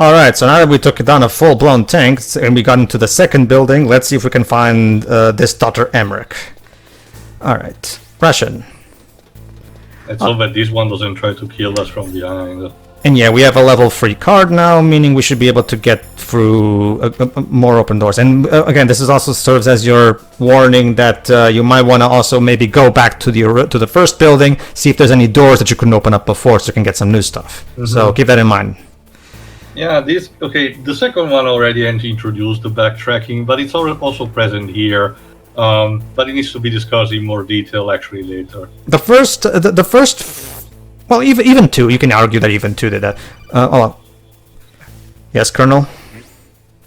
Alright, so now that we took down a full-blown tank and we got into the second building, let's see if we can find this Dr. Emmerich. Alright, Russian. Let's hope that this one doesn't try to kill us from behind. And yeah, we have a level 3 card now, meaning we should be able to get through more open doors. And again, this is also serves as your warning that you might want to also maybe go back to the first building, see if there's any doors that you couldn't open up before, so you can get some new stuff. Mm-hmm. So keep that in mind. Yeah, the second one already introduced the backtracking, but it's also present here. But it needs to be discussed in more detail actually later. The first, well, even 2, you can argue that even 2 did that. Yes, Colonel?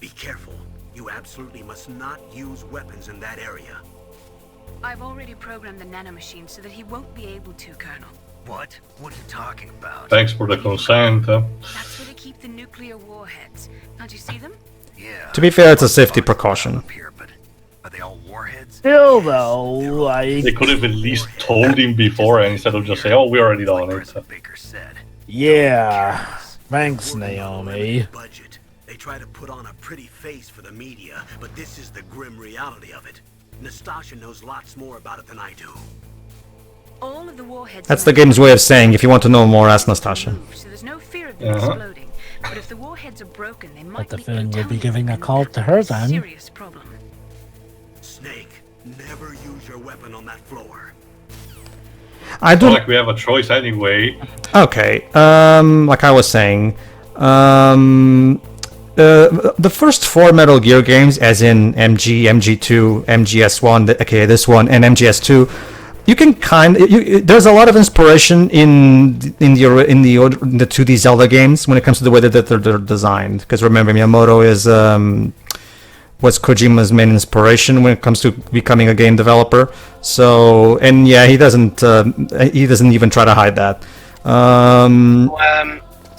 Be careful. You absolutely must not use weapons in that area. I've already programmed the nanomachine so that he won't be able to, Colonel. What? What are you talking about? Thanks for the consent. That's where they keep the nuclear warheads. Can't you see them? Yeah. To be fair, it's a safety precaution. Up here, but are they all warheads? Still, though, like... They could have at least told him before instead of just saying, oh, we already done it. Baker said. Yeah. Thanks, Naomi. Budget. They try to put on a pretty face for the media, but this is the grim reality of it. Nastasha knows lots more about it than I do. All of the warheads. That's the game's way of saying, if you want to know more, ask Nastasha. So there's no fear of them exploding. But if the warheads are broken, they might the be feeling you'll be giving a call to her then. Serious problem. Snake, never use your weapon on that floor. I do. Like we have a choice anyway. Okay. Like I was saying, the first 4 Metal Gear games, as in MG, MG2, MGS1, okay, this one, and MGS2. You can there's a lot of inspiration in the 2D Zelda games when it comes to the way that they're designed. Because remember, Miyamoto was Kojima's main inspiration when it comes to becoming a game developer. So, and yeah, he doesn't even try to hide that.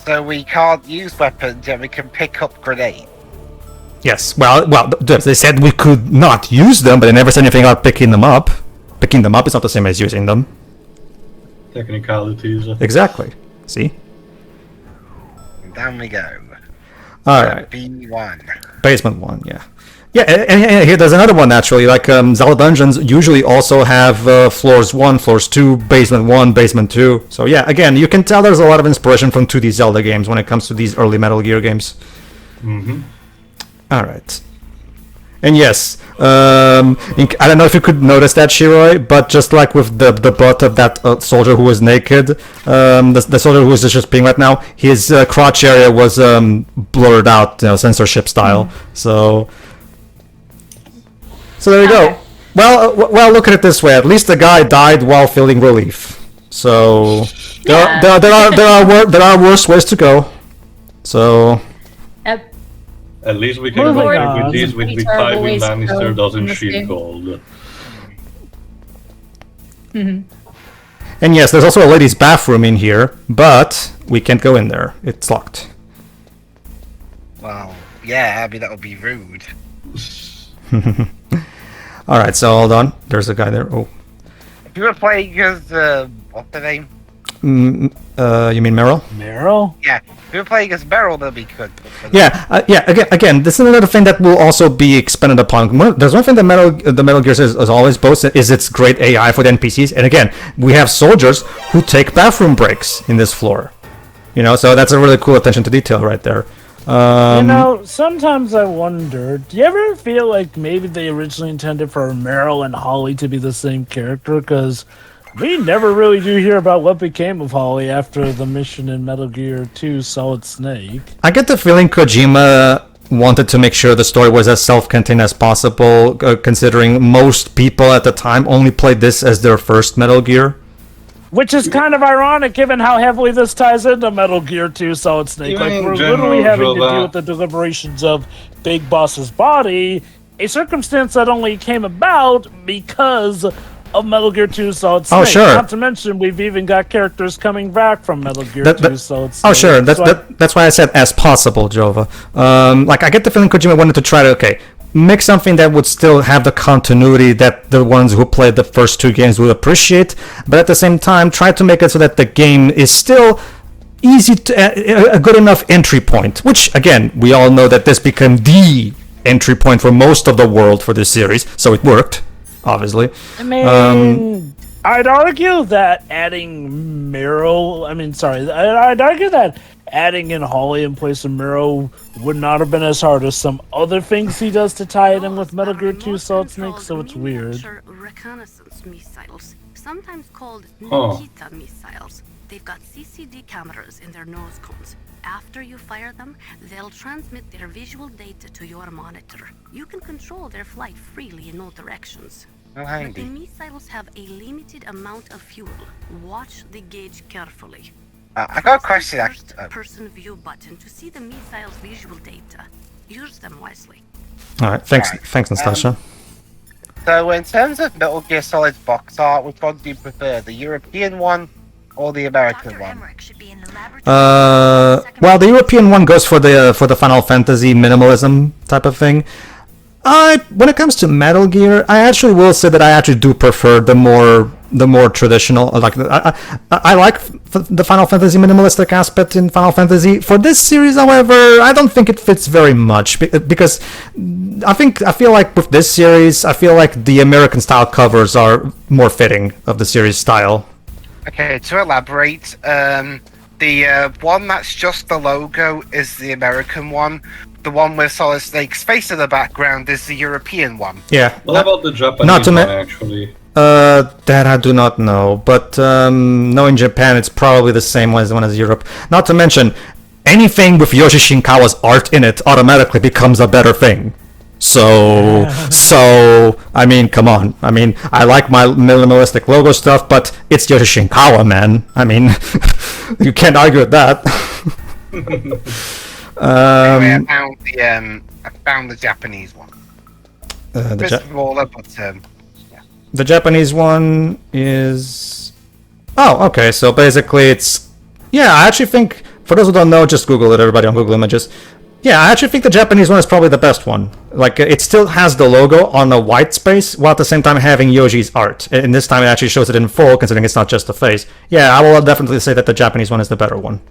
So we can't use weapons, yet we can pick up grenades. Yes. Well, they said we could not use them, but they never said anything about picking them up. Picking them up is not the same as using them. Technicalities. Exactly. See? And down we go. Alright. B1. Basement 1, yeah. Yeah, and here there's another one naturally. Like Zelda dungeons usually also have floors 1, floors 2, basement 1, basement 2. So yeah, again, you can tell there's a lot of inspiration from 2D Zelda games when it comes to these early Metal Gear games. Mm-hmm. Alright. And yes, I don't know if you could notice that, Shiroi, but just like with the butt of that soldier who was naked, the soldier who was just peeing right now, his crotch area was blurred out, censorship style. So there you go. Well, look at it this way. At least the guy died while feeling relief. So there are worse ways to go. So. At least we can go with this with Tywin Lannister doesn't shit gold. And yes, there's also a ladies' bathroom in here, but we can't go in there. It's locked. Well, yeah, I mean, that would be rude. Alright, so hold on. There's a guy there. Oh. If you were playing as, what's the name? You mean Meryl? Meryl? Yeah, if you were playing as Meryl, that'd be good. Yeah. Again, this is another thing that will also be expanded upon. There's one thing that the Metal Gear is always boasted is its great AI for the NPCs. And again, we have soldiers who take bathroom breaks in this floor. So that's a really cool attention to detail right there. Sometimes I wonder, do you ever feel like maybe they originally intended for Meryl and Holly to be the same character? Because we never really do hear about what became of Holly after the mission in Metal Gear 2 Solid Snake. I get the feeling Kojima wanted to make sure the story was as self-contained as possible, considering most people at the time only played this as their first Metal Gear. Which is kind of ironic, given how heavily this ties into Metal Gear 2 Solid Snake. Like, we're literally having to deal with the deliberations of Big Boss's body, a circumstance that only came about because of Metal Gear 2 Solid Snake. Oh, sure. Not to mention, we've even got characters coming back from Metal Gear 2 Solid Snake. Oh, sure. That's why I said as possible, Jova. I get the feeling Kojima wanted to try to, make something that would still have the continuity that the ones who played the first 2 games would appreciate, but at the same time, try to make it so that the game is still easy to, a good enough entry point, which again we all know that this became the entry point for most of the world for this series, so it worked, obviously. I mean, I'd argue that adding Miro, I'd argue that adding in Holly in place of Miro would not have been as hard as some other things he does to tie it in with Metal Gear 2 Solid Snake, so it's weird. Reconnaissance missiles, sometimes called Nikita missiles. They've got CCD cameras in their nose cones. After you fire them, they'll transmit their visual data to your monitor. You can control their flight freely in all directions. Oh, But the missiles have a limited amount of fuel. Watch the gauge carefully. I got a question. Person view button to see the missile's visual data. Use them wisely. All right, thanks, Nastasia. So, in terms of Metal Gear Solid's box art, which one do you prefer, the European one or the American one? Well, the European one goes for the Final Fantasy minimalism type of thing. When it comes to Metal Gear, I actually will say that I actually do prefer the more traditional. Like I like the Final Fantasy minimalistic aspect in Final Fantasy. For this series, however, I don't think it fits very much because I feel like with this series, I feel like the American style covers are more fitting of the series style. Okay, to elaborate, the one that's just the logo is the American one. The one with Solid Snake's face in the background is the European one. Yeah. What about the Japanese one, actually? That I do not know, but knowing Japan, it's probably the same one as Europe. Not to mention, anything with Yoshi Shinkawa's art in it automatically becomes a better thing. So I mean, come on. I mean, I like my minimalistic logo stuff, but it's Yoshi Shinkawa, man. I mean, you can't argue with that. Anyway, I found the Japanese one. The Japanese one is... Oh, okay, so basically it's... Yeah, I actually think, for those who don't know, just Google it, everybody on Google Images. Yeah, I actually think the Japanese one is probably the best one. Like, it still has the logo on a white space, while at the same time having Yoshi's art. And this time it actually shows it in full, considering it's not just the face. Yeah, I will definitely say that the Japanese one is the better one.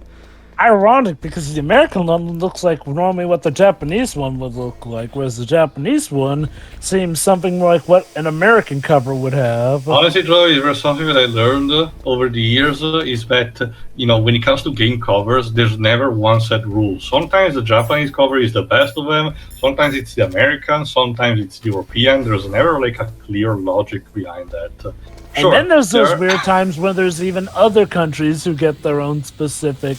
Ironic, because the American one looks like normally what the Japanese one would look like, whereas the Japanese one seems something more like what an American cover would have. Honestly, Joey, there's something that I learned over the years is that, when it comes to game covers, there's never one set rule. Sometimes the Japanese cover is the best of them, sometimes it's the American, sometimes it's European. There's never like a clear logic behind that. And then there's those weird times when there's even other countries who get their own specific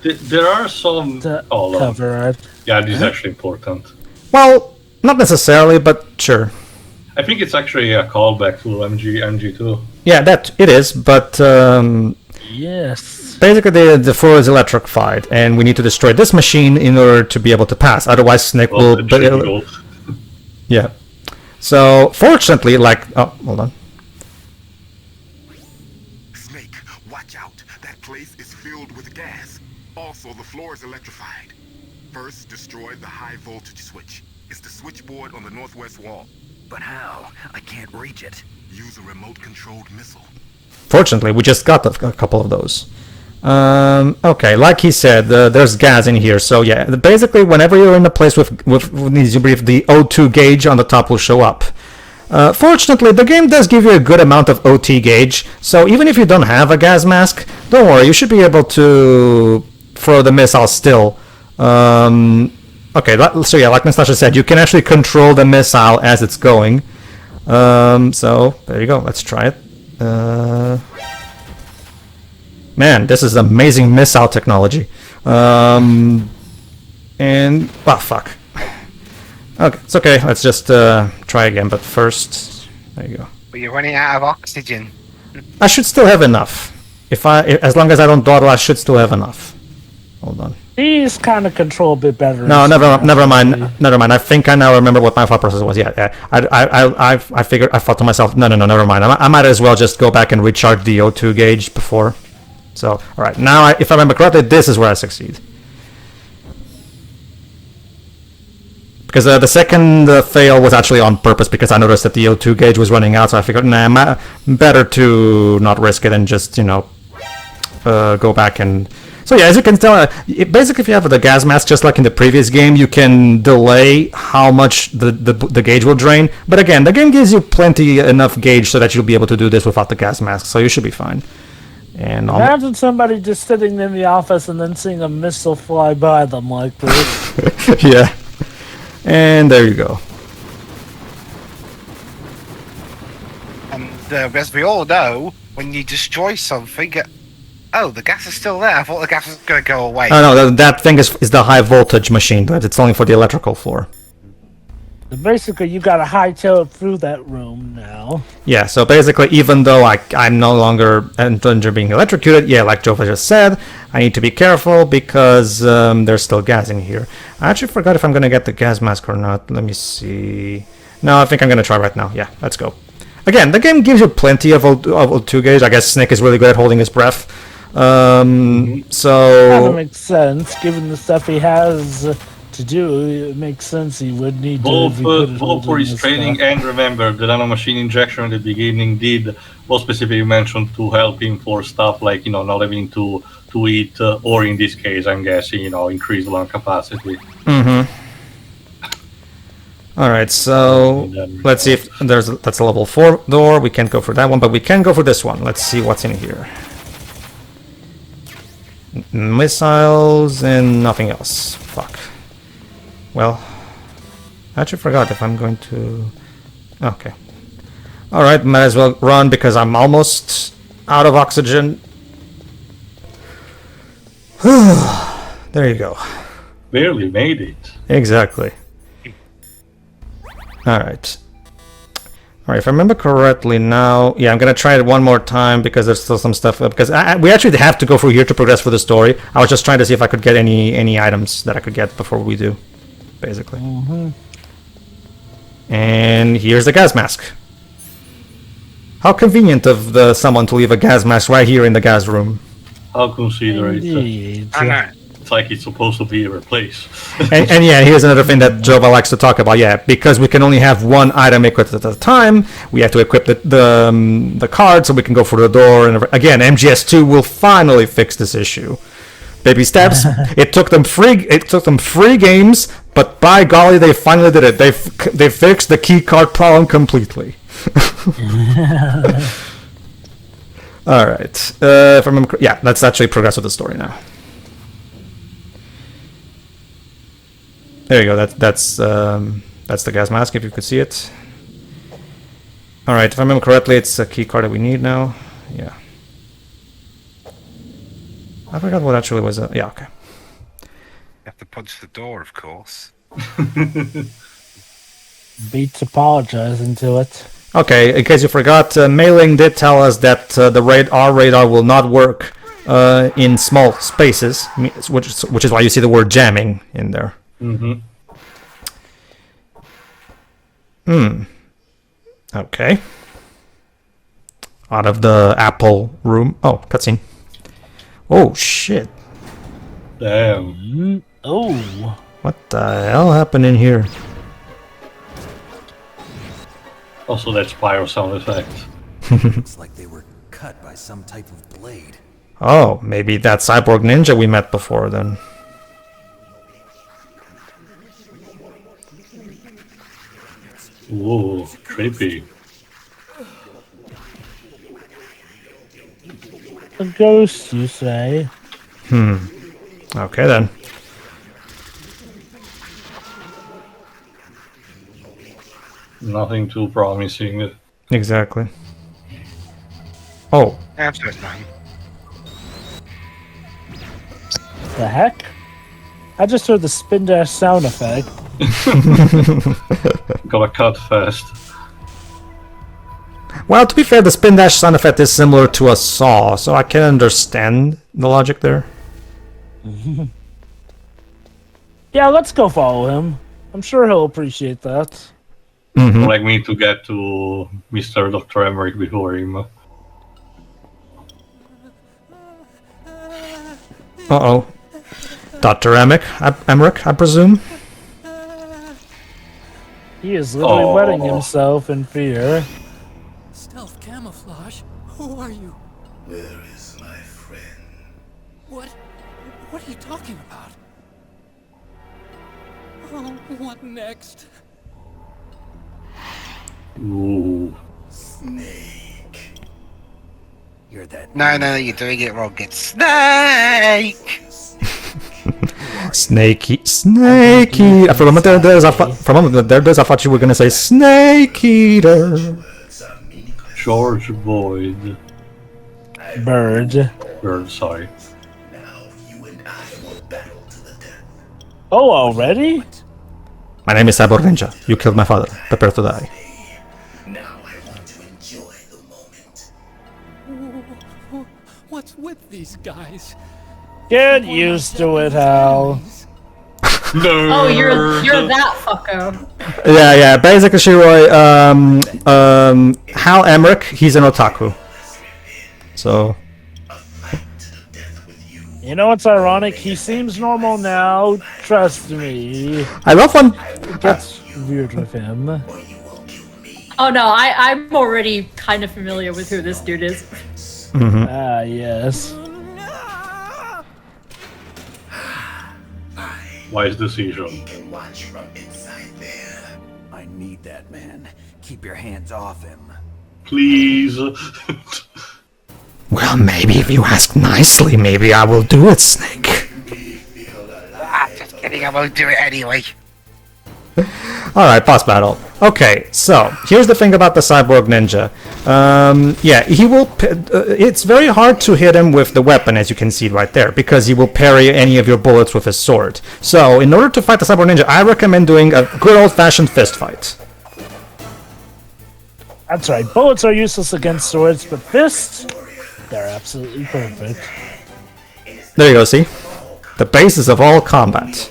there are some cover art. Yeah, this is actually important. Well, not necessarily, but sure. I think it's actually a callback to MG2. Yeah, that it is, but yes. Basically, the floor is electrified, and we need to destroy this machine in order to be able to pass. Otherwise, Snake will. Yeah. So, fortunately, hold on. Snake, watch out! That place is filled with gas. Also, the floor is electrified. First, destroy the high voltage switch. It's the switchboard on the northwest wall. But how? I can't reach it. Use a remote-controlled missile. Fortunately, we just got a couple of those. Okay, like he said, there's gas in here. So yeah, basically, whenever you're in a place with needs to breathe, the O2 gauge on the top will show up. Fortunately, the game does give you a good amount of OT gauge, so even if you don't have a gas mask, don't worry, you should be able to throw the missile still. Okay, so yeah, like Nastasia said, you can actually control the missile as it's going. So, there you go, let's try it. Man, this is amazing missile technology. And... oh, fuck. Okay, it's okay. Let's just try again. But first, there you go. But you're running out of oxygen. I should still have enough. As long as I don't dawdle, I should still have enough. Hold on. These kind of control a bit better. No, never mind. Never mind. I think I now remember what my thought process was. Yeah. I figured. I thought to myself, no, never mind. I might as well just go back and recharge the O2 gauge before. So, all right. Now, if I remember correctly, this is where I succeed. Because the second fail was actually on purpose because I noticed that the O2 gauge was running out, so I figured, better to not risk it and just, go back and So yeah, as you can tell, basically if you have the gas mask, just like in the previous game, you can delay how much the gauge will drain. But again, the game gives you plenty enough gauge so that you'll be able to do this without the gas mask, so you should be fine. And imagine somebody just sitting in the office and then seeing a missile fly by them like this. Yeah. And there you go. And as we all know, when you destroy something, oh, the gas is still there. I thought the gas was going to go away. Oh no, that thing is the high voltage machine, but it's only for the electrical floor. Basically, you got to hightail it through that room now. Yeah, so basically, even though I'm no longer in danger of being electrocuted, yeah, like Jova just said, I need to be careful because there's still gas in here. I actually forgot if I'm going to get the gas mask or not. Let me see. No, I think I'm going to try right now. Yeah, let's go. Again, the game gives you plenty of O2 gauge. I guess Snake is really good at holding his breath. So... That makes sense, given the stuff he has... to do, it makes sense he would need both, to be good at both for his training stuff. and remember the nanomachine injection at the beginning was specifically mentioned to help him for stuff like not having to eat or in this case I'm guessing increase lung capacity. Alright, so let's see if that's a level 4 door. We can't go for that one, but we can go for this one. Let's see what's in here. Missiles and nothing else. Fuck. Well, I actually forgot if I'm going to... Okay. Alright, might as well run because I'm almost out of oxygen. There you go. Barely made it. Exactly. Alright. Alright, if I remember correctly now... Yeah, I'm gonna try it one more time because there's still some stuff... Because we actually have to go through here to progress for the story. I was just trying to see if I could get any items that I could get before we do. Basically. And here's the gas mask. How convenient of someone to leave a gas mask right here in the gas room. How considerate. Indeed. I know. It's like it's supposed to be replaced. and yeah, here's another thing that Jova likes to talk about. Yeah, because we can only have one item equipped at a time, we have to equip the card so we can go for the door. And again, MGS2 will finally fix this issue. Baby steps. It took them 3 games, but by golly, they finally did it. They fixed the key card problem completely. All right. If I remember, yeah, let's actually progress with the story now. There you go. That's the gas mask. If you could see it. All right. If I remember correctly, it's a key card that we need now. Yeah. I forgot what actually was. Yeah. Okay. You have to punch the door, of course. Beats apologizing to it. Okay, in case you forgot, Mailing did tell us that our radar will not work in small spaces, which is why you see the word jamming in there. Okay. Out of the Apple room. Oh, cutscene. Oh, shit. Damn. Oh. What the hell happened in here? Also, that's pyro sound effect. Looks like they were cut by some type of blade. Oh, maybe that cyborg ninja we met before then. Whoa, creepy. A ghost, you say? Okay then. Nothing too promising. Exactly. Oh. Absolutely not. The heck? I just heard the spin dash sound effect. Gotta cut fast. Well, to be fair, the spin dash sound effect is similar to a saw, so I can understand the logic there. Yeah, let's go follow him. I'm sure he'll appreciate that. Like me to get to Mr. Dr. Emmerich before him. Uh-oh. Dr. Emmerich, I presume? He is literally wetting himself in fear. Stealth camouflage? Who are you? Where is my friend? What? What are you talking about? Oh, what next? Ooh. Snake. You're that. No, you're doing it wrong. It's Snake! Snakey. For a moment there, I thought you were gonna say Snake Eater. George Boyd. Bird. Bird, sorry. Oh, already? My name is Cyborg Ninja. You killed my father. Prepare to die. Now I want to enjoy the moment. What's with these guys? Get used to it, Hal. Oh, you're that fucko. Yeah. Basically, Shiroi, Hal Emmerich, he's an otaku. So. You know what's ironic? He seems normal now. Trust me. I love when. It gets weird with him. Oh no, I'm already kind of familiar with who this dude is. Mm-hmm. Ah, yes. Wise decision. I need that man. Keep your hands off him. Please. Well, maybe if you ask nicely, maybe I will do it, Snake. Just kidding, I won't do it anyway. Alright, boss battle. Okay, so, here's the thing about the Cyborg Ninja. Yeah, he will... it's very hard to hit him with the weapon, as you can see right there, because he will parry any of your bullets with his sword. So, in order to fight the Cyborg Ninja, I recommend doing a good old-fashioned fist fight. That's right. Bullets are useless against swords, but fists, they're absolutely perfect. There you go, see? The basis of all combat.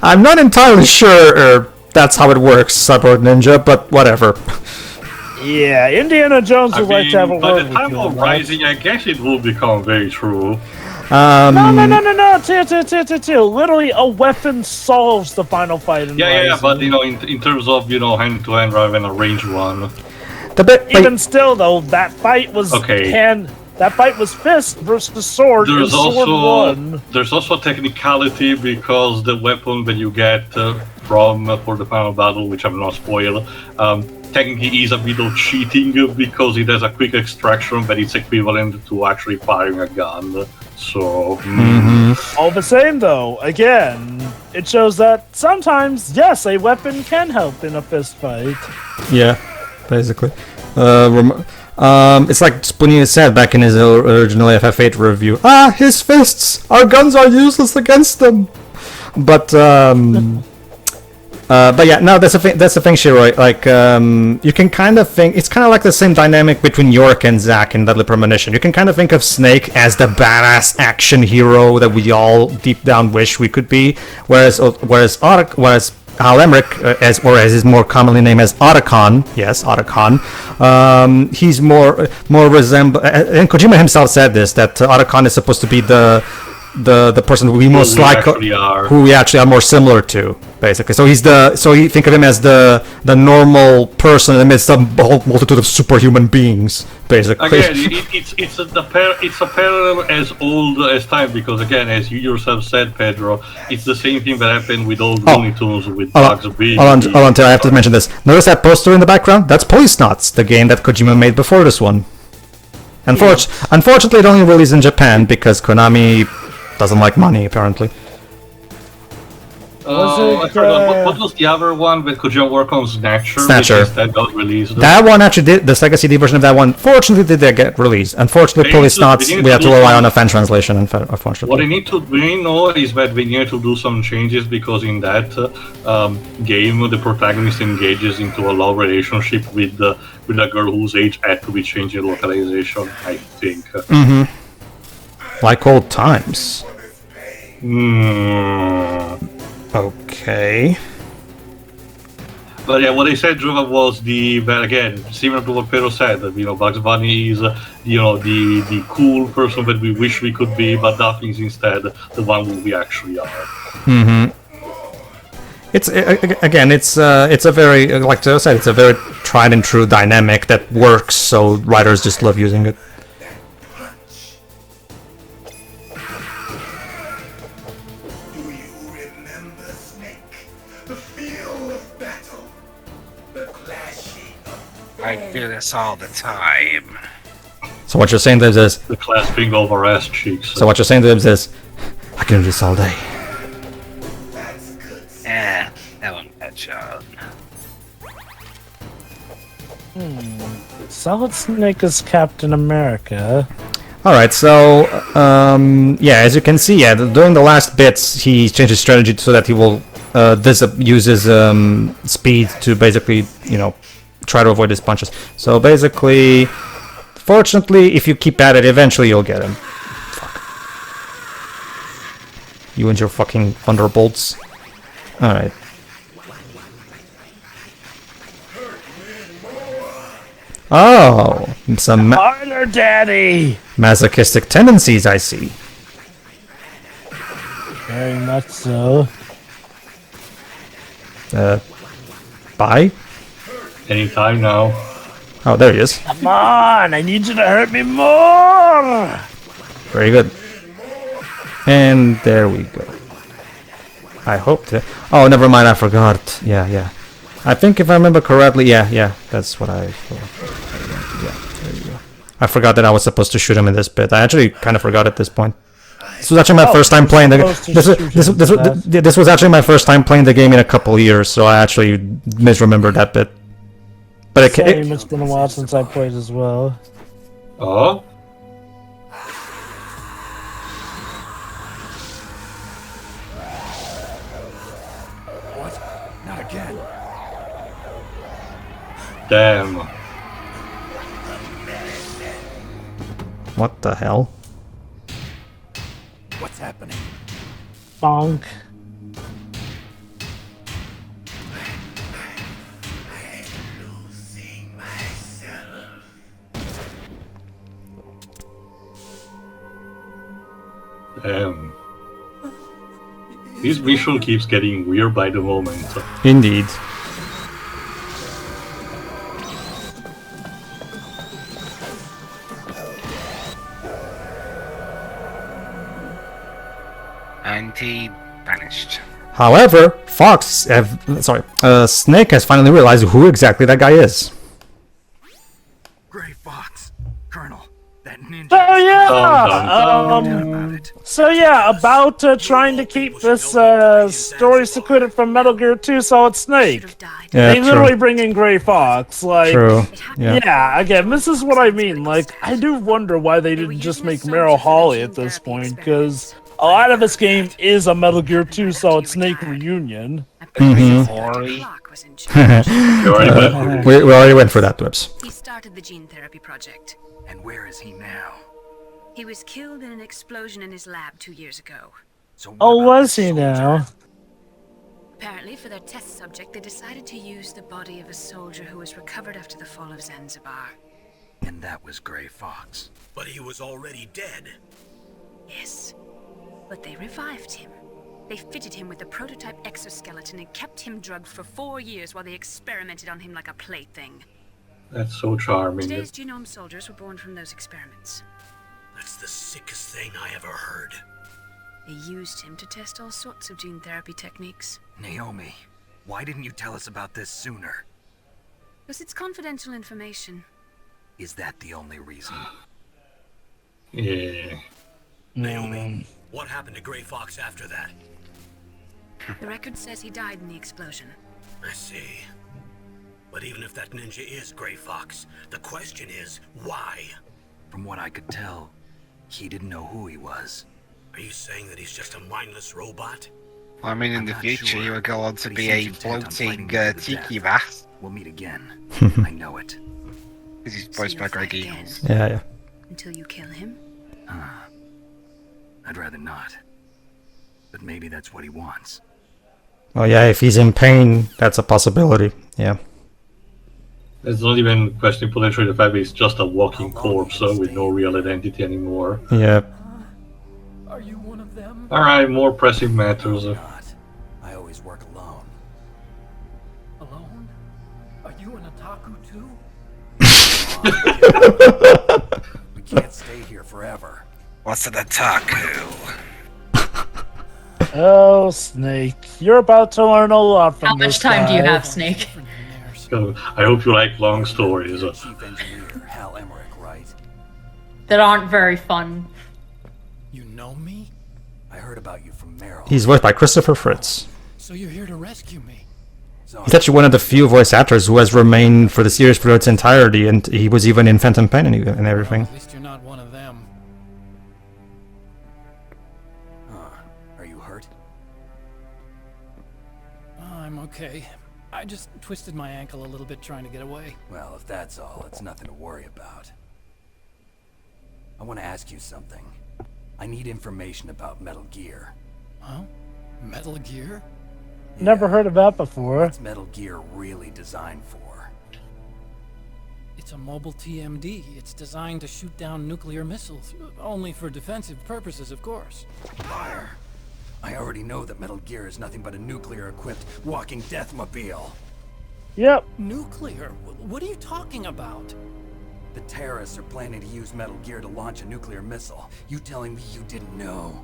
I'm not entirely sure that's how it works, Cyborg Ninja, but whatever. Yeah, Indiana Jones would like to have a by word the with time you of on that. Rising, I guess it will become very true. No. Chill. Literally, a weapon solves the final fight in Yeah, Rising. but in terms of hand-to-hand rather than a ranged one. Even still, though, that fight was Okay. That fight was fist versus sword. There's and sword won. there's also technicality because the weapon that you get from for the final battle, which I'm not spoil, technically is a bit of cheating because it has a quick extraction, but it's equivalent to actually firing a gun. So. All the same, though, again, it shows that sometimes, yes, a weapon can help in a fist fight. Yeah, basically. It's like Spoonie said back in his original FF8 review. His fists! Our guns are useless against them! But yeah, no, that's the thing, Shiroi. Like, you can kind of think, it's kind of like the same dynamic between York and Zack in Deadly Premonition. You can kind of think of Snake as the badass action hero that we all deep down wish we could be, whereas Hal Emmerich, as is more commonly named as Otacon, yes, Otacon, he's more resemble, and Kojima himself said this, that Otacon is supposed to be the person who we most like, who we actually are more similar to, basically. So you think of him as the normal person amidst a whole multitude of superhuman beings, basically. Again, it's a parallel as old as time because again, as you yourself said, Pedro, it's the same thing that happened with old Looney Tunes with Bugs Bunny. Hold on, I have to mention this. Notice that poster in the background? That's Police Knots, the game that Kojima made before this one. Unfortunately, it only released in Japan because Konami doesn't like money, apparently. What was the other one that Kojima worked on? Snatcher. That got released. That one actually did. The Sega CD version of that one, fortunately, did get released. Unfortunately, Police Knots, we have to rely on a fan translation. Unfortunately, what we know is that we need to do some changes because in that game, the protagonist engages into a love relationship with a girl whose age had to be changed in localization. I think. Like old times. Okay. But yeah, what I said, Druva, was that again, similar to what Pedro said, that Bugs Bunny is the cool person that we wish we could be, but Daphne is instead the one who we actually are. It's a very, like Joe said, it's a very tried and true dynamic that works. So writers just love using it. I do this all the time. So what you're saying to them is, The clasping over ass cheeks. so what you're saying to them is, I can do this all day. Yeah, that one catch on. Solid Snake is Captain America. Alright, so, yeah, as you can see, yeah, during the last bits, he changed his strategy so that he will use his speed to basically, you know, try to avoid his punches. So basically, fortunately, if you keep at it, eventually you'll get him. Fuck. You and your fucking thunderbolts. Alright. Oh, some Harder, Daddy! masochistic tendencies, I see. Very much so. Bye? Anytime now. Oh, there he is. Come on, I need you to hurt me more! Very good. And there we go. I hope to... Oh, never mind, I forgot. Yeah. I think if I remember correctly, yeah, that's what I... Yeah, there you go. I forgot that I was supposed to shoot him in this bit. I actually kind of forgot at this point. This was actually my first time playing the game. This was actually my first time playing the game in a couple years, so I actually misremembered that bit. But Same, it's been a while since I played as well. Oh? What? Not again. Damn. What the hell? What's happening? Bonk. Damn. This mission keeps getting weird by the moment. Indeed. And he vanished. However, Snake has finally realized who exactly that guy is. Gray Fox, Colonel, that ninja. Oh yeah! Dun, dun, About it. So yeah, about trying to keep this story secluded from Metal Gear 2 Solid Should Snake. have died. Yeah, They literally bring in Gray Fox, like... True. Yeah. Yeah, again, this is what I mean. Like, I do wonder why they didn't just make Meryl Hawley at this point, because a lot of this game is a Metal Gear 2 Solid Snake reunion. Hawley. Clock was in charge. You already went for it. We already went for that, Whips. He started the gene therapy project. And where is he now? He was killed in an explosion in his lab 2 years ago. So what Oh, about was the he soldier? now? Apparently, for their test subject, they decided to use the body of a soldier who was recovered after the fall of Zanzibar. And that was Gray Fox. But he was already dead. Yes. But they revived him. They fitted him with a prototype exoskeleton and kept him drugged for 4 years while they experimented on him like a plaything. That's so charming. Today's genome soldiers were born from those experiments. That's the sickest thing I ever heard. They used him to test all sorts of gene therapy techniques. Naomi, why didn't you tell us about this sooner? Because it's confidential information. Is that the only reason? Yeah. Naomi, what happened to Gray Fox after that? The record says he died in the explosion. I see. But even if that ninja is Gray Fox, the question is, why? From what I could tell, he didn't know who he was. Are you saying that he's just a mindless robot? I mean, in I'm the not future, sure, he will go on to but be he a seems intent on floating fighting me to the tiki death. bath. We'll meet again. I know it. This is So voiced you'll by Greg fight again? Eagles. Yeah. Until you kill him? I'd rather not. But maybe that's what he wants. Well, yeah, if he's in pain, that's a possibility. Yeah. It's not even questioning potentially the fact that he's just a walking corpse with no real identity anymore. Yeah. Are you one of them? Alright, more pressing matters. Not. I always work alone. Alone? Are you an otaku too? We can't stay here forever. What's an otaku? Oh, Snake, you're about to learn a lot from How this much time do you guy. have, Snake? I hope you like long stories. Chief Engineer Hal Emmerich, right? That aren't very fun. You know me? I heard about you from Merrill. He's voiced by Christopher Fritz. So you're here to rescue me? He's actually one of the few voice actors who has remained for the series throughout its entirety, and he was even in Phantom Pain and everything. Well, at least you're not one of them. Are you hurt? I'm okay. I just twisted my ankle a little bit trying to get away. Well, if that's all, it's nothing to worry about. I want to ask you something. I need information about Metal Gear. Huh? Metal Gear? Never heard of that before. What's Metal Gear really designed for? It's a mobile TMD. It's designed to shoot down nuclear missiles. Only for defensive purposes, of course. Liar. I already know that Metal Gear is nothing but a nuclear-equipped walking deathmobile. Yep. Nuclear? What are you talking about? The terrorists are planning to use Metal Gear to launch a nuclear missile. You telling me you didn't know?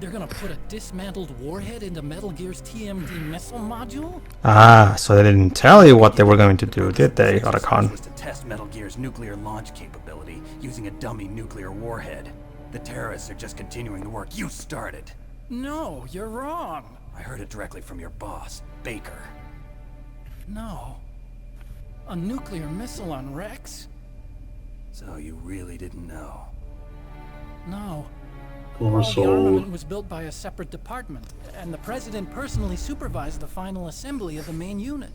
They're gonna put a dismantled warhead into Metal Gear's TMD missile module? Ah, so they didn't tell you what they were going to do, did they, Otacon? Was to test Metal Gear's nuclear launch capability using a dummy nuclear warhead. The terrorists are just continuing the work you started. No, you're wrong. I heard it directly from your boss, Baker. No. A nuclear missile on Rex? So you really didn't know? No. Poor The soul. armament was built by a separate department, and the president personally supervised the final assembly of the main unit.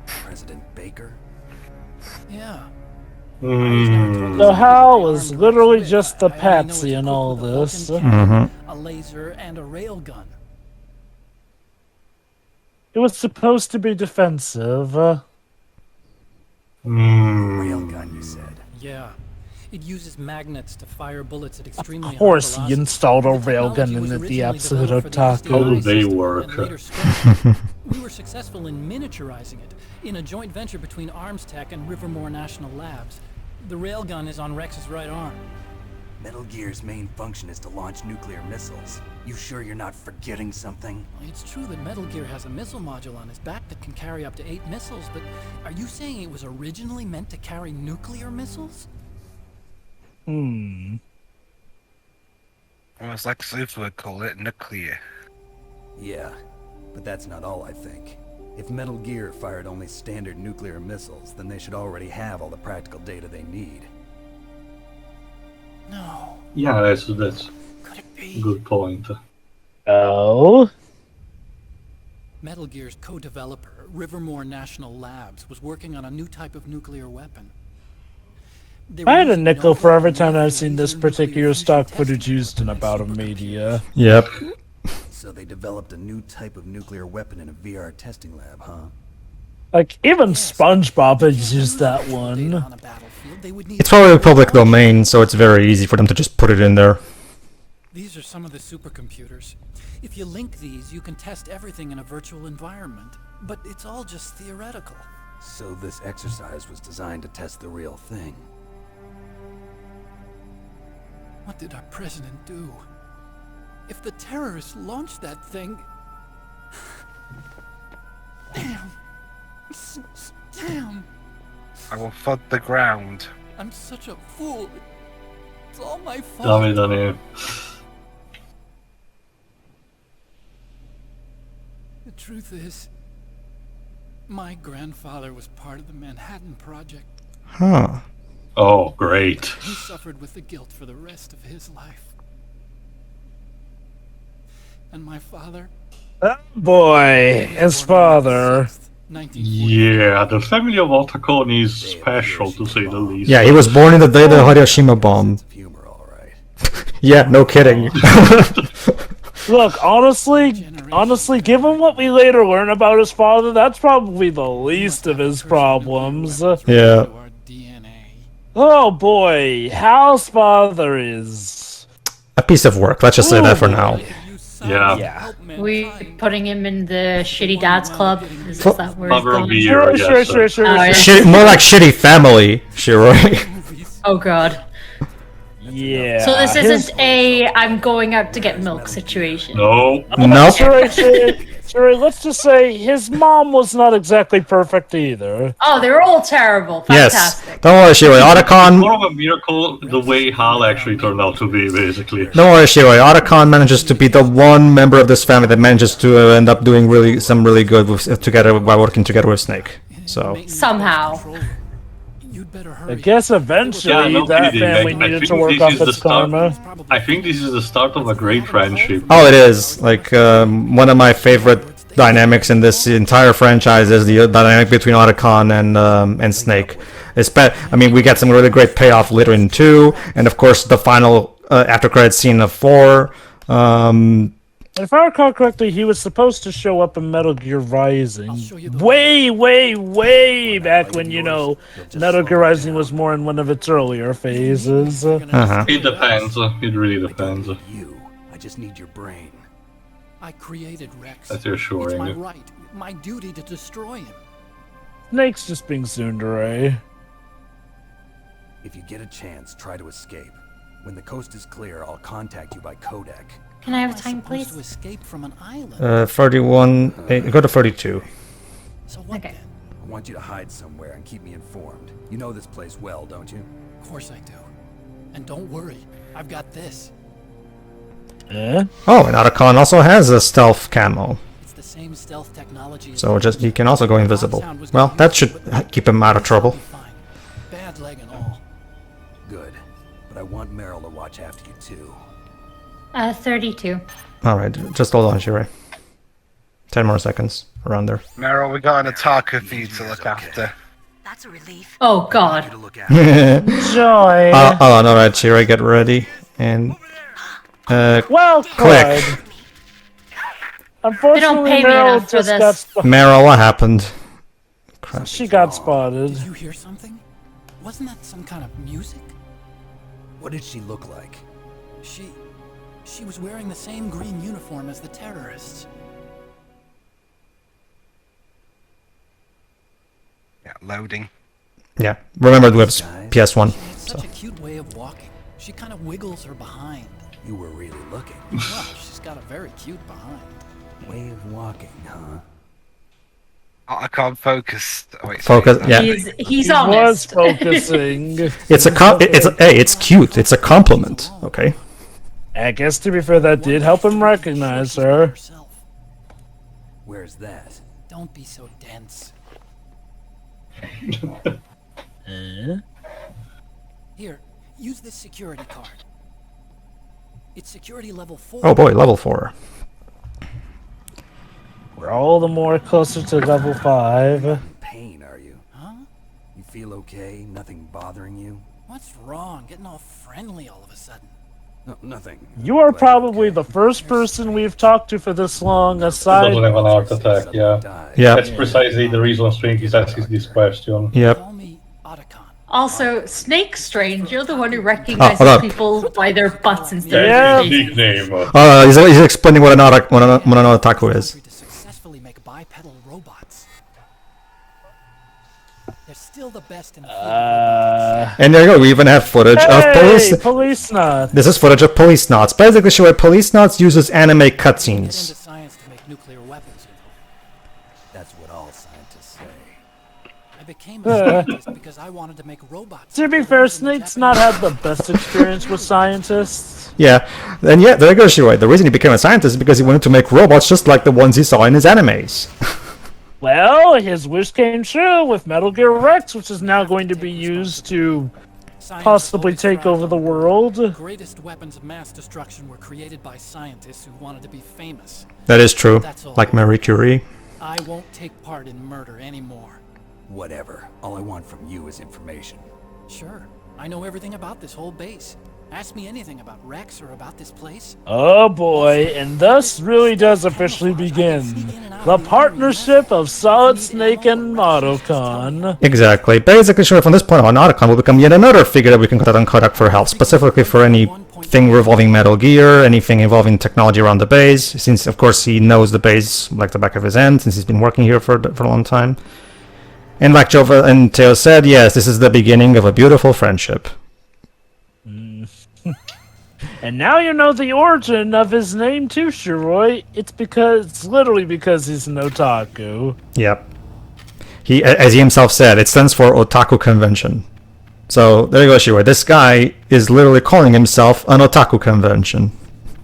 President Baker? Yeah. So Hal was literally just the patsy in all this. A laser and a railgun. It was supposed to be defensive. Railgun, you said? Yeah. It uses magnets to fire bullets at extremely Of course, high he velocity. installed a The technology railgun was in the originally episode developed of for the Taco. How do SDI they system work? and later scrapped. We were successful in miniaturizing it in a joint venture between Armstech and Rivermore National Labs. The railgun is on Rex's right arm. Metal Gear's main function is to launch nuclear missiles. You sure you're not forgetting something? It's true that Metal Gear has a missile module on his back that can carry up to 8 missiles, but are you saying it was originally meant to carry nuclear missiles? Well, it's like Zeus would call it nuclear. Yeah, but that's not all I think. If Metal Gear fired only standard nuclear missiles, then they should already have all the practical data they need. No. Yeah, that's Could it be? good point. Oh? Metal Gear's co-developer, Rivermore National Labs, was working on a new type of nuclear weapon. I had a nickel for every time I've seen this particular stock footage used in about a media. Yep. So they developed a new type of nuclear weapon in a VR testing lab, huh? Like, even SpongeBob has used that one. On a battlefield, they would need It's probably public domain, so it's very easy for them to just put it in there. These are some of the supercomputers. If you link these, you can test everything in a virtual environment. But it's all just theoretical. So this exercise was designed to test the real thing. What did our president do? If the terrorists launched that thing... Damn. Damn. I will flood the ground. I'm such a fool. It's all my fault. Dane. The truth is, my grandfather was part of the Manhattan Project. Huh. Oh, great. He suffered with the guilt for the rest of his life. And my father? Oh boy, his father. Yeah, the family of Otacon is special, to say the least. Yeah, he was born in the day of the Hiroshima bomb. Yeah, no kidding. Look, honestly, given what we later learn about his father, that's probably the least of his problems. Yeah. Oh boy, Hal's father is... A piece of work, let's just say that for now. Yeah. We putting him in the shitty dad's club? Is that where he's Cover of going? the year, I guess. Sure. Oh, yeah. More like shitty family, Shiroi. Oh god. Yeah. So this isn't a I'm going out to get milk situation. No. Nope. Sorry, let's just say his mom was not exactly perfect either. Oh, they were all terrible. Yes. Fantastic. Don't worry, Shiroi. Otacon. More of a miracle the way Hal actually turned out to be, basically. Don't worry, Shiroi. Otacon manages to be the one member of this family that manages to end up doing some really good together by working together with Snake. So somehow. I guess eventually that family needed to work off its karma. I think this is the start of a great friendship. Oh, it is. Like, one of my favorite dynamics in this entire franchise is the dynamic between Otacon and Snake. I mean, we get some really great payoff later in 2, and of course the final after credit scene of 4. If I recall correctly, he was supposed to show up in Metal Gear Rising way back when, Metal Gear Rising was more in one of its earlier phases. It depends. It really depends. I just need your brain. I created Rex. That's reassuring. It's my right, my duty to destroy him. Snake's just being tsundere. If you get a chance, try to escape. When the coast is clear, I'll contact you by codec. Can I have time, please? To escape from an island. 31. Go to 32. So what then? I want you to hide somewhere and keep me informed. You know this place well, don't you? Of course I do. And don't worry, I've got this. Oh, and Otacon also has a stealth camo. It's the same stealth technology. So he can also go invisible. Well, that should keep him out of trouble. Bad leg and all. Good. But I want Meryl to watch after you too. 32. Alright, just hold on, Shirei. 10 more seconds, around there. Meryl, we got an Ataka for you to look after. That's a relief. Oh God. Joy. Alright, Shirei, get ready. And... well, click. They don't pay me enough for this. Meryl, what happened? Crap. She got spotted. Did you hear something? Wasn't that some kind of music? What did she look like? She was wearing the same green uniform as the terrorists. Yeah, loading. Yeah, remember the web's PS1. She had such a cute way of walking. She kind of wiggles her behind. You were really looking. Well, she's got a very cute behind. Way of walking, huh? I can't focus. Oh, wait, Focus, yeah. He's honest. Was focusing. It's cute. It's a compliment. Okay. I guess to be fair, that did help him recognize her. Where's that? Don't be so dense. Here, use this security card. It's security level 4. Oh boy, level 4. We're all the more closer to level 5. In pain, are you? Huh? You feel okay? Nothing bothering you? What's wrong? Getting all friendly all of a sudden. No, nothing. You are probably the first person we've talked to for this long, aside... Doesn't have an heart attack, yeah. Yeah. That's precisely the reason String is asking this question. Yep. Call me Otacon. Also, Snake Strange, you're the one who recognizes hold on. people by their butts instead That's of his their faces. nickname. He's explaining what an otaku is. To successfully make bipedal robots. They're still the best in the field. And there you go, we even have footage of police knots. This is footage of police knots. Basically, show police knots uses anime Get into cutscenes. science to make nuclear weapons, you know. That's what all scientists say. I became a scientist because I wanted to make robots. To be fair, Snake's not had the best experience with scientists. Yeah, and yeah, there you go, Shiroi. The reason he became a scientist is because he wanted to make robots just like the ones he saw in his animes. Well, his wish came true with Metal Gear Rex, which is now going to be used to possibly take over the world. The greatest weapons of mass destruction were created by scientists who wanted to be famous. That is true, That's all. like Marie Curie. I won't take part in murder anymore. Whatever. All I want from you is information. Sure, I know everything about this whole base. Ask me anything about Rex or about this place. Oh boy, and thus really does officially begin the partnership of Solid Snake and Otacon. Exactly. Basically, sure, from this point on, Otacon will become yet another figure that we can contact on Kodak for help, specifically for anything revolving Metal Gear, anything involving technology around the base, since, of course, he knows the base like the back of his hand, since he's been working here for a long time. And like Jova and Teo said, yes, this is the beginning of a beautiful friendship. And now you know the origin of his name too, Shiroi. It's literally because he's an otaku. Yep. He, as he himself said, it stands for Otaku Convention. So there you go, Shiroi. This guy is literally calling himself an Otaku Convention.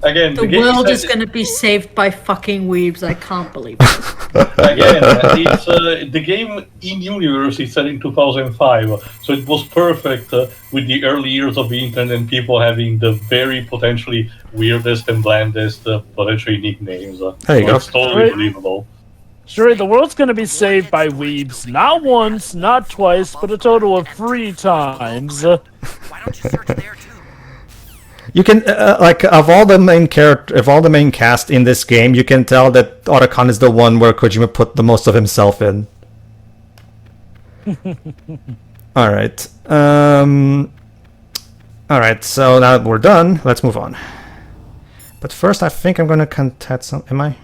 Again, The world is going to be saved by fucking weebs. I can't believe it. Again, it's the game in universe is set in 2005, so it was perfect with the early years of the internet and people having the very potentially weirdest and blandest potentially nicknames. There you go. It's totally believable. Sure, the world's gonna be saved by weebs. Not once, not twice, but a total of 3 times. Why don't you search there too? You can like of all the main cast in this game, you can tell that Otacon is the one where Kojima put the most of himself in. All right. All right. So now that we're done, let's move on. But first, I think I'm gonna contact some. Am I?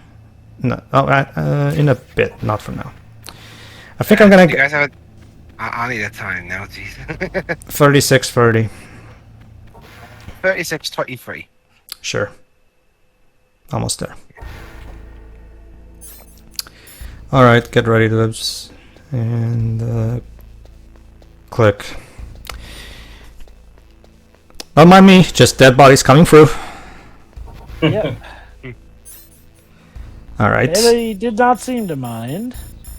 No. Oh, in a bit. Not for now. I think I'm gonna. You guys have. I need a time now, jeez. 36:30. 36:23. Sure. Almost there. All right, get ready, Libs, and click. Don't mind me, just dead bodies coming through. Yeah. All right. They did not seem to mind.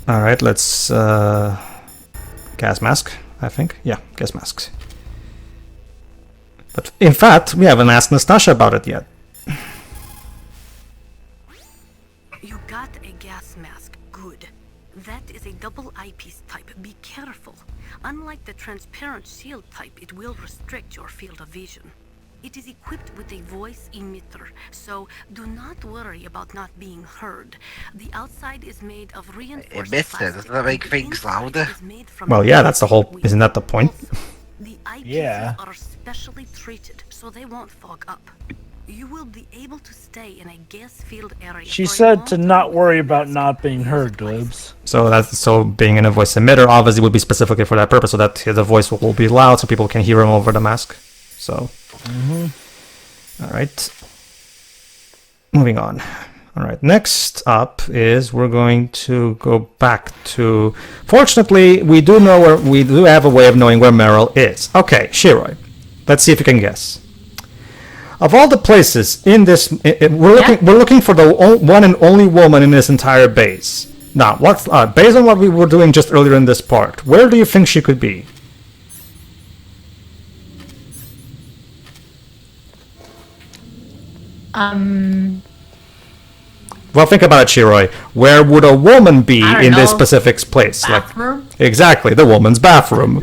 All right, let's gas mask. I think, yeah, gas masks. But in fact, we haven't asked Nastasha about it yet. You got a gas mask. Good. That is a double eyepiece type. Be careful. Unlike the transparent shield type, it will restrict your field of vision. It is equipped with a voice emitter, so do not worry about not being heard. The outside is made of reinforced Emitter, doesn't that make things louder? Well, yeah, that's the whole. Isn't that the point? The eyepieces Yeah. are specially treated, so they won't fog up. You will be able to stay in a gas filled area. She for a said long to time not worry without about not being heard, place. Glibs. So being in a voice emitter obviously would be specifically for that purpose, so that the voice will be loud, so people can hear him over the mask. So. All right. Moving on. All right. Next up is we're going to go back to. Fortunately, we do have a way of knowing where Meryl is. Okay, Shiroi. Let's see if you can guess. Of all the places in this, we're looking for the one and only woman in this entire base. Now, what's based on what we were doing just earlier in this part? Where do you think she could be? Well, think about it, Shiroi. Where would a woman be in this specific place? Bathroom? Like, exactly, the woman's bathroom.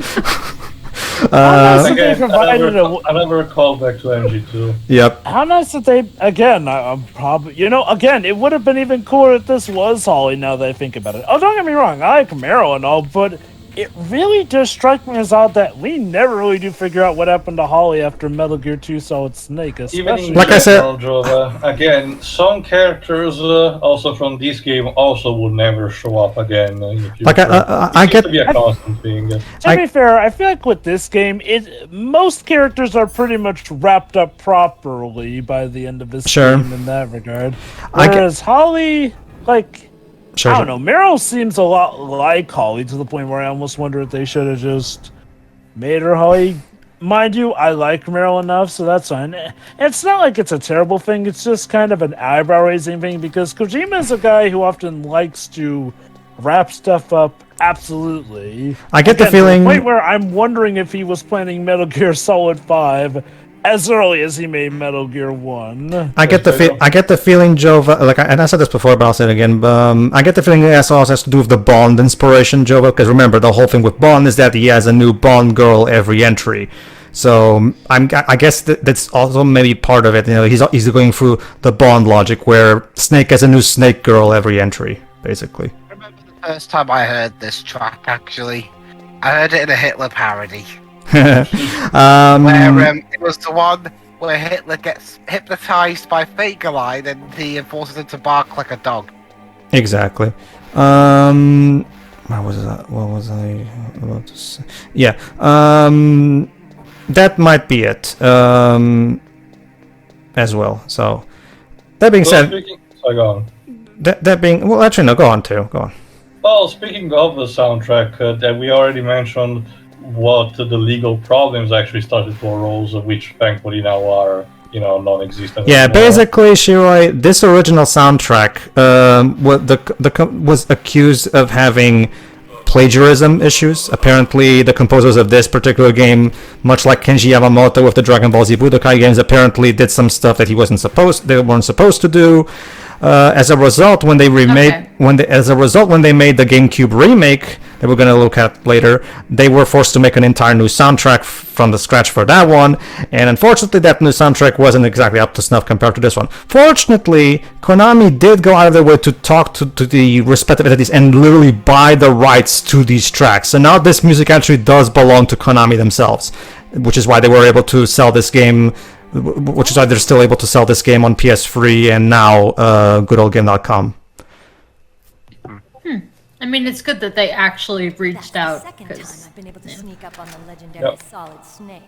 Another callback to MG2. Yep. How nice that they, again, I'm probably, again, it would have been even cooler if this was Holly now that I think about it. Oh, don't get me wrong, I like Meryl and all, but it really does strike me as odd that we never really do figure out what happened to Holly after Metal Gear 2 Solid Snake, especially. Like I said, again, some characters also from this game also would never show up again. Like I get to be a constant thing. To be fair, I feel like with this game, most characters are pretty much wrapped up properly by the end of this game in that regard. Whereas Holly, like. Sure. I don't know. Meryl seems a lot like Holly to the point where I almost wonder if they should have just made her Holly. Mind you, I like Meryl enough, so that's fine. It's not like it's a terrible thing. It's just kind of an eyebrow-raising thing because Kojima is a guy who often likes to wrap stuff up. Absolutely. I get the feeling. To the point where I'm wondering if he was planning Metal Gear Solid 5 as early as he made Metal Gear 1. I get the feeling, Jova, and I said this before, but I'll say it again. I get the feeling it also has to do with the Bond inspiration, Jova, because remember, the whole thing with Bond is that he has a new Bond girl every entry. So I guess that's also maybe part of it. He's going through the Bond logic where Snake has a new Snake girl every entry, basically. I remember the first time I heard this track, actually. I heard it in a Hitler parody. Where it was the one where Hitler gets hypnotized by Fagerline and he forces him to bark like a dog. Exactly. What was I about to say? Yeah. That might be it. as well. So that being Well, said, sorry, go on. that being well, actually no, go on. Well, speaking of the soundtrack, that we already mentioned what the legal problems actually started to arise, which thankfully now are, non-existent. Yeah, anymore. basically, Shiroi, this original soundtrack was accused of having plagiarism issues. Apparently, the composers of this particular game, much like Kenji Yamamoto with the Dragon Ball Z Budokai games, apparently did some stuff that they weren't supposed to do. As a result, when they made the GameCube remake that we're going to look at later, they were forced to make an entire new soundtrack from the scratch for that one, and unfortunately that new soundtrack wasn't exactly up to snuff compared to this one. Fortunately, Konami did go out of their way to talk to the respective entities and literally buy the rights to these tracks. So now this music actually does belong to Konami themselves, which is why they were able to sell this game, which is why they're still able to sell this game on PS3 and now goodoldgame.com. I mean, it's good that they actually reached out. Second time I've been able to sneak up on the legendary Solid Snake.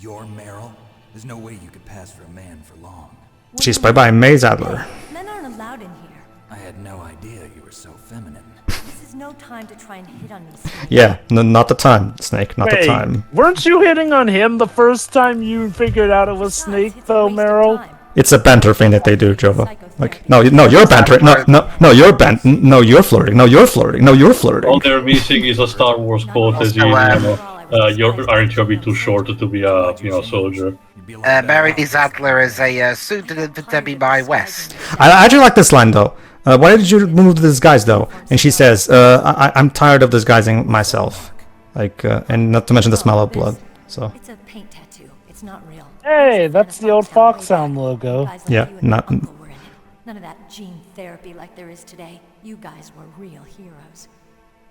You're Meryl? There's no way you could pass for a man for long. She's played by Maze Adler. Men aren't allowed in here. I had no idea you were so feminine. This is no time to try and hit on me. Yeah, not the time, Snake, not the time. Weren't you hitting on him the first time you figured out it was Snake, though, Meryl? It's a banter thing that they do, Jova. Like, no, you're bantering. No, you're flirting. No, you're flirting. No, you're flirting. All they're missing is a Star Wars quote, as aren't you a bit too short to be a soldier? Barry Zadler is a pseudonym for Debbie Mae West. I actually like this line though. Why did you move to disguise though? And she says, I'm tired of disguising myself. Like, and not to mention the smell of blood. So. It's a paint tattoo. It's not real. Hey, that's the old Foxhound logo. Yeah, not. None of that gene therapy like there is today. You guys were real heroes.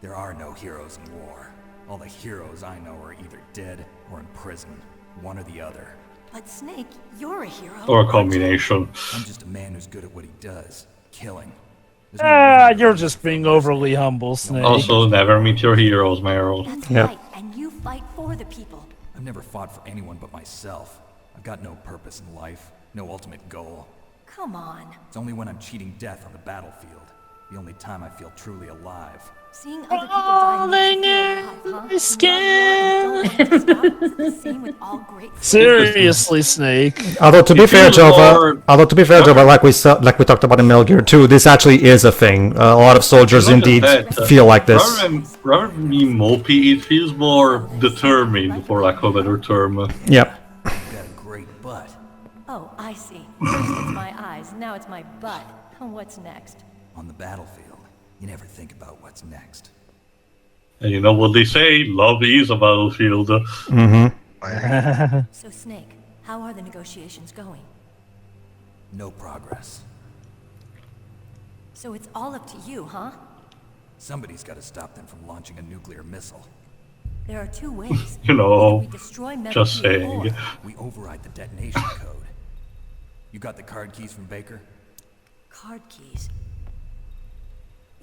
There are no heroes in war. All the heroes I know are either dead or in prison. One or the other. But Snake, you're a hero. Or a combination. I'm just a man who's good at what he does. Killing. You're just being overly humble, Snake. Also, never meet your heroes, Meryl. That's right, and you fight for the people. I've never fought for anyone but myself. I've got no purpose in life, no ultimate goal. Come on. It's only when I'm cheating death on the battlefield. The only time I feel truly alive. Seeing other people die makes you feel alive, Seriously, Snake. Although to be fair, Jova, like we talked about in Metal Gear 2, this actually is a thing. A lot of soldiers indeed feel like this. Rather than me mopey, it feels more determined, for lack of a better term. Yep. You got a great butt. Oh, I see. First it's my eyes, now it's my butt. What's next? On the battlefield, you never think about what's next. And you know what they say, love is a battlefield. Mm-hmm. So, Snake, how are the negotiations going? No progress. So it's all up to you, huh? Somebody's got to stop them from launching a nuclear missile. There are two ways. We destroy just saying. Or we override the detonation code. You got the card keys from Baker? Card keys?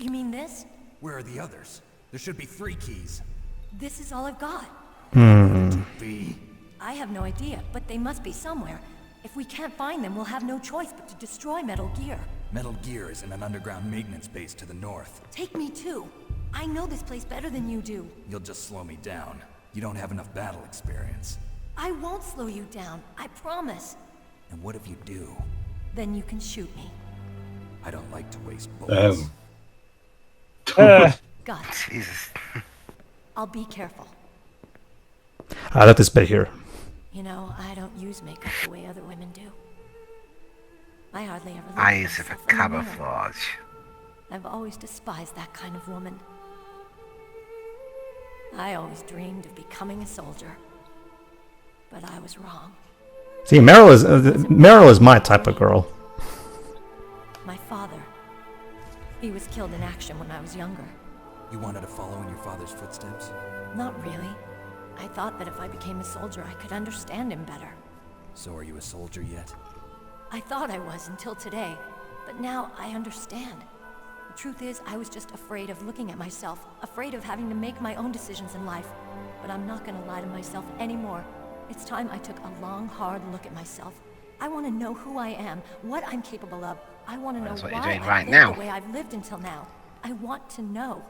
You mean this? Where are the others? There should be 3 keys. This is all I've got. I have no idea, but they must be somewhere. If we can't find them, we'll have no choice but to destroy Metal Gear. Metal Gear is in an underground maintenance base to the north. Take me too. I know this place better than you do. You'll just slow me down. You don't have enough battle experience. I won't slow you down, I promise. And what if you do? Then you can shoot me. I don't like to waste bullets. Got it. Jesus. I'll be careful. I like this bit here. You know, I don't use makeup the way other women do. I hardly ever look Eyes at of a myself in the mirror. camouflage. I've always despised that kind of woman. I always dreamed of becoming a soldier. But I was wrong. See, Meryl is my type of girl. My father. He was killed in action when I was younger. You wanted to follow in your father's footsteps? Not really. I thought that if I became a soldier, I could understand him better. So are you a soldier yet? I thought I was until today, but now I understand. The truth is, I was just afraid of looking at myself, afraid of having to make my own decisions in life. But I'm not gonna lie to myself anymore. It's time I took a long, hard look at myself. I want to know who I am, what I'm capable of. I want to know That's what why you're doing I right live now. the way I've lived until now. I want to know.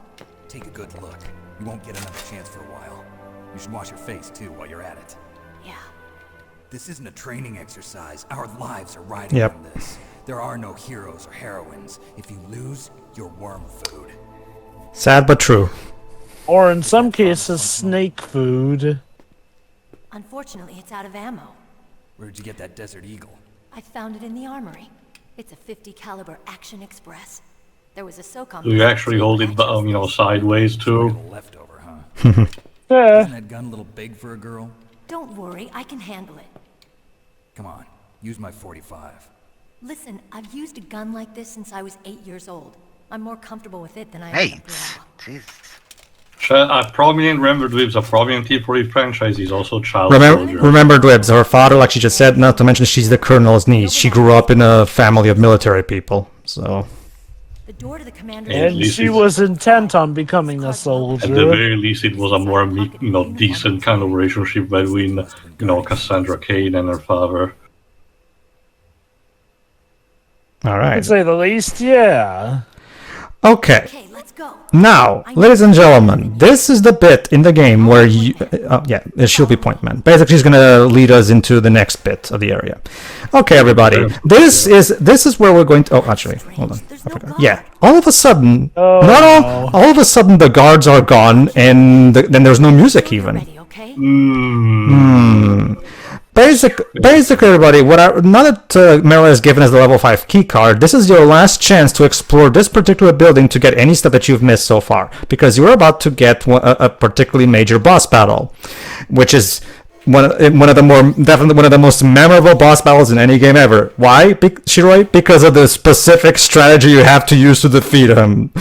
Take a good look. You won't get another chance for a while. You should wash your face, too, while you're at it. Yeah. This isn't a training exercise. Our lives are riding on this. There are no heroes or heroines. If you lose, you're worm food. Sad but true. Or in some cases, snake food. Unfortunately, it's out of ammo. Where'd you get that Desert Eagle? I found it in the armory. It's a 50 caliber Action Express. There was a SOCOM. Do you actually hold it, sideways too? Leftover, huh? Yeah. Isn't that gun a little big for a girl? Don't worry, I can handle it. Come on, use my 45. Listen, I've used a gun like this since I was 8 years old. I'm more comfortable with it than I am 8? with Jesus. A prominent Remember Dweebs, a prominent T4E franchise is also child soldier. Remember Dweebs, her father, like she just said, not to mention she's the colonel's niece. She grew up in a family of military people, so... The door to the commander's And she was intent on becoming a soldier. At the very least, it was a more, decent kind of relationship between, Cassandra Cain and her father. Alright. To say the least, yeah. Okay. Okay, let's go. Now, ladies and gentlemen, this is the bit in the game where you... she'll be point man. Basically, she's gonna lead us into the next bit of the area. Okay, everybody. This is where we're going to... Oh, actually, hold on. I forgot. Yeah. All of a sudden... all of a sudden, the guards are gone, and then there's no music even. Basically, everybody, now that Meryl has given us the level 5 key card, this is your last chance to explore this particular building to get any stuff that you've missed so far, because you're about to get a particularly major boss battle, which is definitely one of the most memorable boss battles in any game ever. Why, Shiroi? Because of the specific strategy you have to use to defeat him.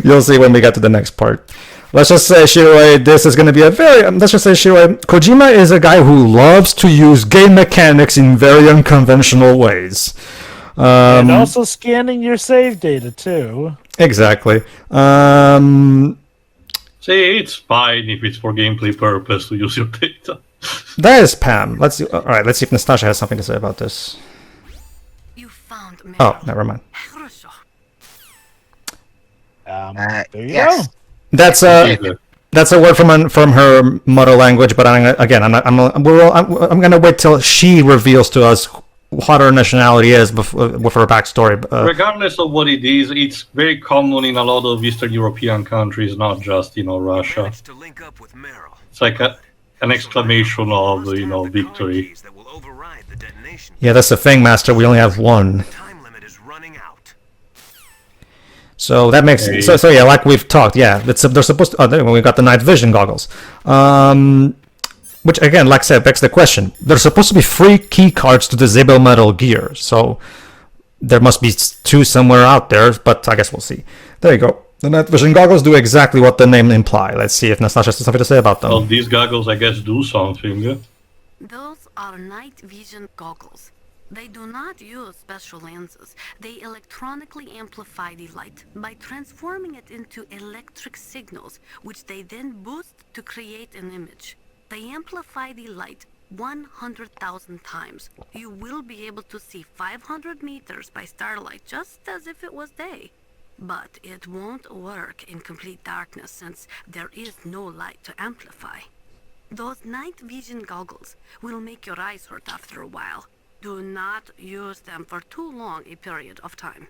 You'll see when we get to the next part. Let's just say, Shiroi, this is going to be Shiroi, Kojima is a guy who loves to use game mechanics in very unconventional ways. And also scanning your save data, too. Exactly. See, it's fine if it's for gameplay purpose to use your data. That is Pam. Let's see if Nastasha has something to say about this. You found Meryl. Oh, never mind. There you Yes. go. That's a word from her mother language, but I'm gonna wait till she reveals to us what her nationality is with her backstory. Regardless of what it is, it's very common in a lot of Eastern European countries, not just Russia. It's like an exclamation of victory. Yeah, that's the thing, Master. We only have one. So that makes so yeah, like we've talked, yeah. They're supposed to. Oh, we got the night vision goggles, which again, like I said, begs the question. There's supposed to be free key cards to disable Metal Gear, so there must be 2 somewhere out there. But I guess we'll see. There you go. The night vision goggles do exactly what the name imply. Let's see if Nastasha has something to say about them. Well, these goggles, I guess, do something. Those are night vision goggles. They do not use special lenses. They electronically amplify the light by transforming it into electric signals, which they then boost to create an image. They amplify the light 100,000 times. You will be able to see 500 meters by starlight, just as if it was day. But it won't work in complete darkness since there is no light to amplify. Those night vision goggles will make your eyes hurt after a while. Do not use them for too long a period of time.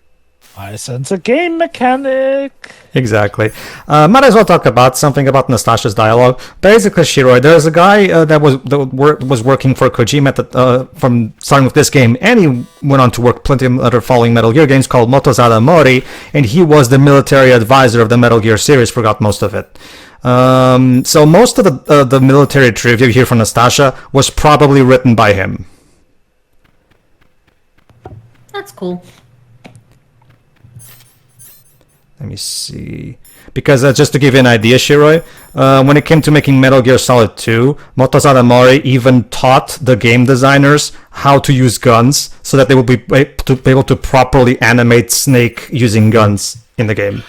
I sense a game mechanic. Exactly. Might as well talk about something about Nastasha's dialogue. Basically, Shiroi, there's a guy that was working for Kojima from starting with this game, and he went on to work plenty of other following Metal Gear games called Motozada Mori, and he was the military advisor of the Metal Gear series. Forgot most of it. So most of the military trivia you hear from Nastasha was probably written by him. That's cool. Let me see. Because just to give you an idea, Shiroi, when it came to making Metal Gear Solid 2, Motozada Mori even taught the game designers how to use guns so that they would be able to properly animate Snake using guns in the game.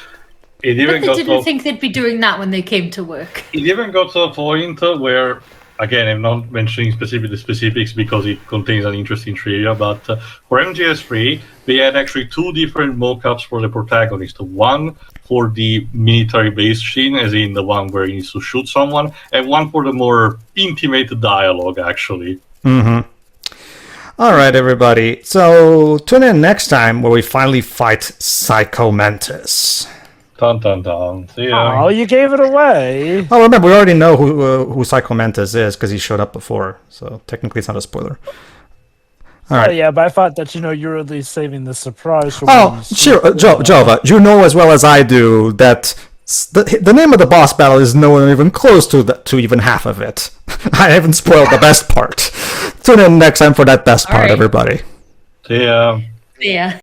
But they didn't think they'd be doing that when they came to work. It even got to a point where again, I'm not mentioning the specifics because it contains an interesting trivia, but for MGS3, they had actually 2 different mock-ups for the protagonist. One for the military base scene, as in the one where he needs to shoot someone, and one for the more intimate dialogue, actually. Mm-hmm. All right, everybody. So tune in next time where we finally fight Psycho Mantis. Dun dun dun. See ya. Oh, you gave it away. Oh, remember, we already know who Psycho Mantis is because he showed up before. So technically, it's not a spoiler. All right. Yeah, but I thought that you were at least saving the surprise for. Oh, sure, Jova. You know as well as I do that the name of the boss battle is nowhere even close to even half of it. I haven't spoiled the best part. Tune in next time for that best part, everybody. See ya. Yeah.